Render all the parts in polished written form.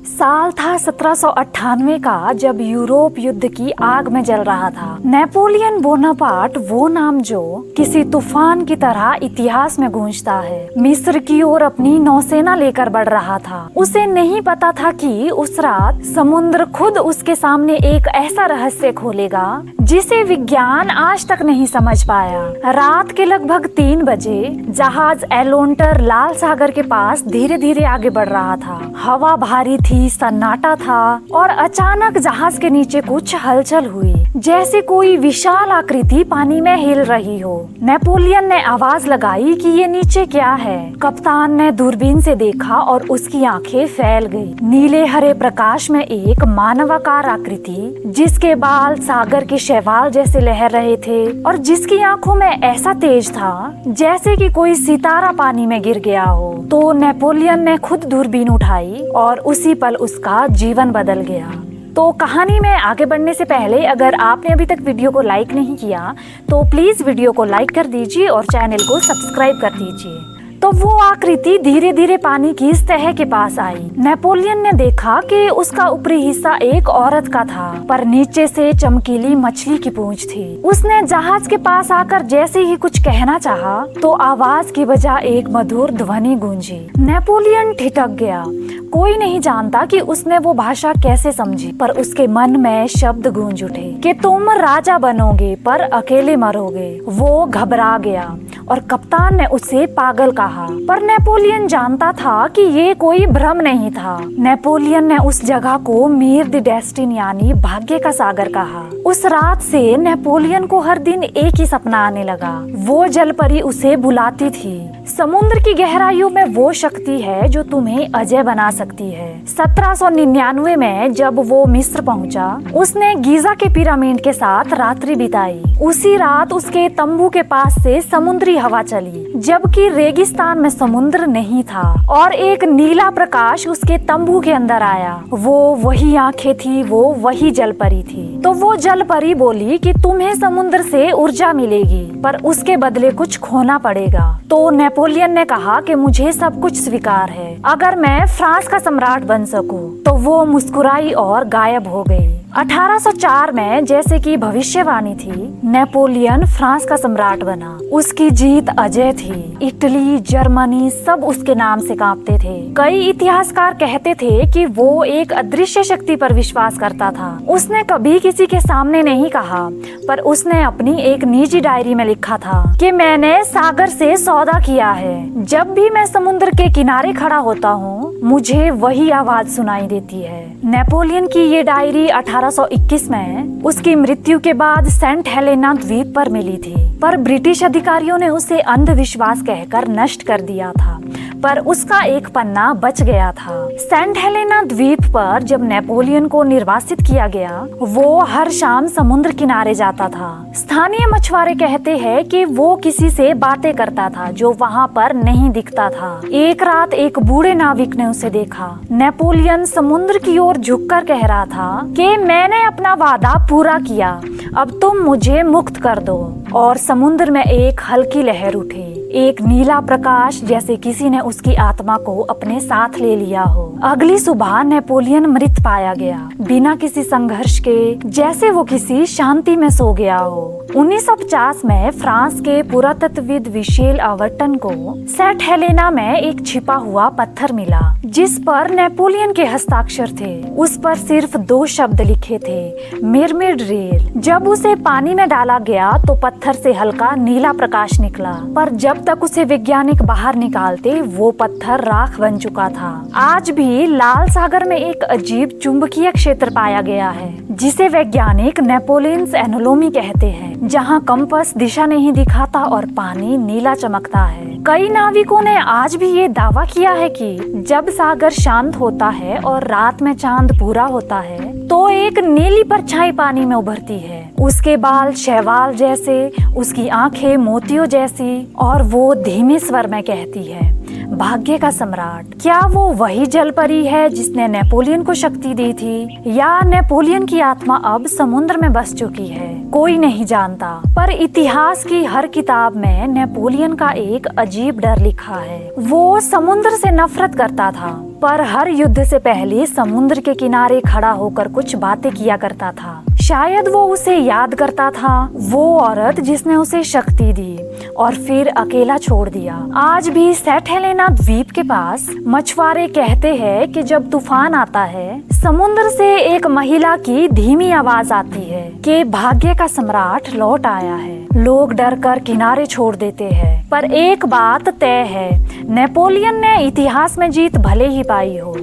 साल था 1798 का, जब यूरोप युद्ध की आग में जल रहा था। नेपोलियन बोनापार्ट वो नाम जो किसी तूफान की तरह इतिहास में गूंजता है, मिस्र की ओर अपनी नौसेना लेकर बढ़ रहा था। उसे नहीं पता था कि उस रात समुद्र खुद उसके सामने एक ऐसा रहस्य खोलेगा जिसे विज्ञान आज तक नहीं समझ पाया। रात के लगभग 3 बजे जहाज एलोन्टर लाल सागर के पास धीरे धीरे आगे बढ़ रहा था। हवा भारी थी, सन्नाटा था और अचानक जहाज के नीचे कुछ हलचल हुई, जैसे कोई विशाल आकृति पानी में हिल रही हो। नेपोलियन ने आवाज लगाई कि ये नीचे क्या है। कप्तान ने दूरबीन से देखा और उसकी आंखें फैल गई। नीले हरे प्रकाश में एक मानवाकार आकृति, जिसके बाल सागर के शैवाल जैसे लहर रहे थे और जिसकी आंखों में ऐसा तेज था जैसे कि कोई सितारा पानी में गिर गया हो। तो नेपोलियन ने खुद दूरबीन उठाई और उसी पल उसका जीवन बदल गया। तो कहानी में आगे बढ़ने से पहले अगर आपने अभी तक वीडियो को लाइक नहीं किया तो प्लीज वीडियो को लाइक कर दीजिए और चैनल को सब्सक्राइब कर दीजिए। तो वो आकृति धीरे धीरे पानी की सतह के पास आई। नेपोलियन ने देखा कि उसका ऊपरी हिस्सा एक औरत का था, पर नीचे से चमकीली मछली की पूंछ थी। उसने जहाज के पास आकर जैसे ही कुछ कहना चाहा तो आवाज की बजाय एक मधुर ध्वनि गूंजी। नेपोलियन ठिठक गया। कोई नहीं जानता कि उसने वो भाषा कैसे समझी, पर उसके मन में शब्द गूंज उठे कि तुम राजा बनोगे पर अकेले मरोगे। वो घबरा गया और कप्तान ने उसे पागल कहा, पर नेपोलियन जानता था कि ये कोई भ्रम नहीं था। नेपोलियन ने उस जगह को मीर द डेस्टिन यानी भाग्य का सागर कहा। उस रात से नेपोलियन को हर दिन एक ही सपना आने लगा। वो जलपरी उसे बुलाती थी। समुद्र की गहराइयों में वो शक्ति है जो तुम्हें अजय बना सकती है। 1799 में जब वो मिस्र पहुंचा, उसने गीजा के पिरामिड के साथ रात्रि बिताई। उसी रात उसके तंबू के पास से समुद्री हवा चली, जबकि रेगिस्तान में समुद्र नहीं था, और एक नीला प्रकाश उसके तंबू के अंदर आया। वो वही आंखें थी, वो वही जलपरी थी। तो वो जलपरी बोली कि तुम्हें समुद्र से ऊर्जा मिलेगी, पर उसके बदले कुछ खोना पड़ेगा। तो नेपोलियन ने कहा कि मुझे सब कुछ स्वीकार है अगर मैं फ्रांस का सम्राट बन सकूं। तो वो मुस्कुराई और गायब हो गई। 1804 में जैसे कि भविष्यवाणी थी, नेपोलियन फ्रांस का सम्राट बना। उसकी जीत अजय थी। इटली, जर्मनी सब उसके नाम से कांपते थे। कई इतिहासकार कहते थे कि वो एक अदृश्य शक्ति पर विश्वास करता था। उसने कभी किसी के सामने नहीं कहा, पर उसने अपनी एक निजी डायरी में लिखा था कि मैंने सागर से सौदा किया है। जब भी मैं समुद्र के किनारे खड़ा होता हूँ, मुझे वही आवाज सुनाई देती है। नेपोलियन की ये डायरी 1821 में उसकी मृत्यु के बाद सेंट हेलेना द्वीप पर मिली थी, पर ब्रिटिश अधिकारियों ने उसे अंधविश्वास कहकर नष्ट कर दिया था, पर उसका एक पन्ना बच गया था। सेंट हेलेना द्वीप पर जब नेपोलियन को निर्वासित किया गया, वो हर शाम समुद्र किनारे जाता था। स्थानीय मछुआरे कहते हैं कि वो किसी से बातें करता था जो वहाँ पर नहीं दिखता था। एक रात एक बूढ़े नाविक ने उसे देखा। नेपोलियन समुद्र की ओर झुककर कह रहा था कि मैंने अपना वादा पूरा किया, अब तुम मुझे मुक्त कर दो। और समुद्र में एक हल्की लहर उठी, एक नीला प्रकाश, जैसे किसी ने उसकी आत्मा को अपने साथ ले लिया हो। अगली सुबह नेपोलियन मृत पाया गया, बिना किसी संघर्ष के, जैसे वो किसी शांति में सो गया हो। 1950 में फ्रांस के पुरातत्वविद मिशेल आवर्टन को सेंट हेलेना में एक छिपा हुआ पत्थर मिला, जिस पर नेपोलियन के हस्ताक्षर थे। उस पर सिर्फ 2 शब्द लिखे थे, मिरमिड रेल। जब उसे पानी में डाला गया तो पत्थर से हल्का नीला प्रकाश निकला, पर जब तक उसे वैज्ञानिक बाहर निकालते वो पत्थर राख बन चुका था। आज भी लाल सागर में एक अजीब चुंबकीय क्षेत्र पाया गया है, जिसे वैज्ञानिक नेपोलियंस एनोलोमी कहते हैं, जहां कंपास दिशा नहीं दिखाता और पानी नीला चमकता है। कई नाविकों ने आज भी ये दावा किया है कि जब सागर शांत होता है और रात में चांद पूरा होता है तो एक नीली परछाई पानी में उभरती है। उसके बाल शैवाल जैसे, उसकी आंखें मोतियों जैसी, और वो धीमे स्वर में कहती है, भाग्य का सम्राट। क्या वो वही जलपरी है जिसने नेपोलियन को शक्ति दी थी, या नेपोलियन की आत्मा अब समुद्र में बस चुकी है? कोई नहीं जानता, पर इतिहास की हर किताब में नेपोलियन का एक अजीब डर लिखा है। वो समुद्र से नफरत करता था, पर हर युद्ध से पहले समुद्र के किनारे खड़ा होकर कुछ बातें किया करता था। शायद वो उसे याद करता था, वो औरत जिसने उसे शक्ति दी और फिर अकेला छोड़ दिया। आज भी सेंट हेलेना द्वीप के पास मछुआरे कहते हैं कि जब तूफान आता है, समुद्र से एक महिला की धीमी आवाज आती है कि भाग्य का सम्राट लौट आया है। लोग डर कर किनारे छोड़ देते हैं, पर एक बात तय है, नेपोलियन ने इतिहास में जीत भले ही पाई हो,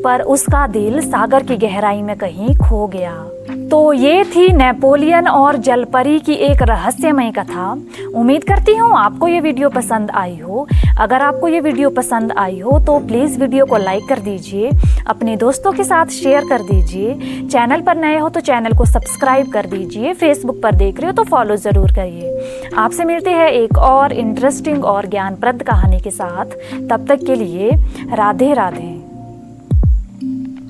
पर उसका दिल सागर की गहराई में कहीं खो गया। तो ये थी नेपोलियन और जलपरी की एक रहस्यमय कथा। उम्मीद करती हूँ आपको ये वीडियो पसंद आई हो। अगर आपको ये वीडियो पसंद आई हो तो प्लीज़ वीडियो को लाइक कर दीजिए, अपने दोस्तों के साथ शेयर कर दीजिए। चैनल पर नए हो तो चैनल को सब्सक्राइब कर दीजिए। फेसबुक पर देख रहे हो तो फॉलो ज़रूर करिए। आपसे मिलते हैं एक और इंटरेस्टिंग और ज्ञानप्रद कहानी के साथ। तब तक के लिए राधे राधे।